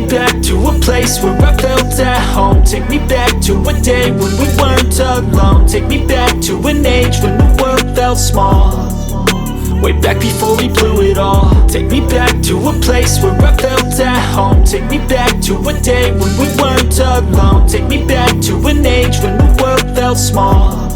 back to a place where I felt at home. Take me back to a day when we weren't alone. Take me back to an age when the world felt small, way back before we blew it all. Take me back to a place where I felt at home. Take me back to a day when we weren't alone. Take me back to an age when the world felt small,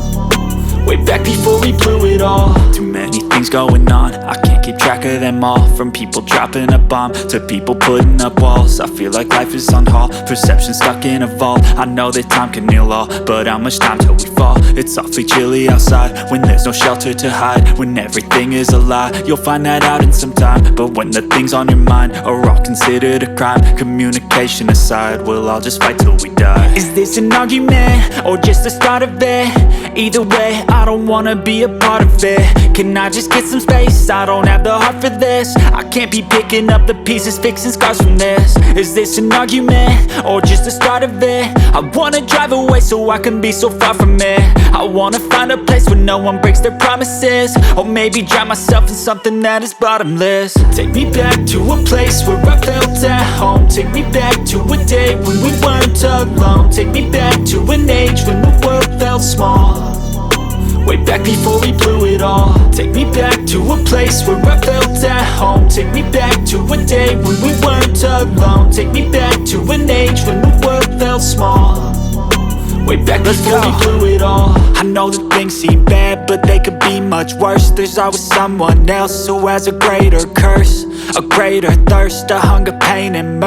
way back before we blew it all. Too many things going on, I can't keep track of them all. From people dropping a bomb to people putting up walls. I feel like life is on hold, perception stuck in a vault. I know that time can heal all, but how much time till we fall? It's awfully chilly outside when there's no shelter to hide. When everything is a lie, you'll find that out in some time. But when the things on your mind are all considered a crime, communication aside, we'll all just fight till we die. Is this an argument or just the start of it? Either way, I don't wanna be a part of it. Can I just get some space? I don't have the heart for this. I can't be picking up the pieces, fixing scars from this. Is this an argument or just the start of it? I wanna drive away so I can be so far from it. I wanna find a place where no one breaks their promises, or maybe drown myself in something that is bottomless. Take me back to a place where I felt at home. Take me back to a day when we weren't alone. Take me back to an age when the world felt small, way back before we blew it all. Take me back to a place where I felt at home. Take me back to a day when we weren't alone. Take me back to an age when the world felt small, way back before we blew it all. I know that things seem bad, but they could be much worse. There's always someone else who has a greater curse, a greater thirst, a hunger, pain, and mercy.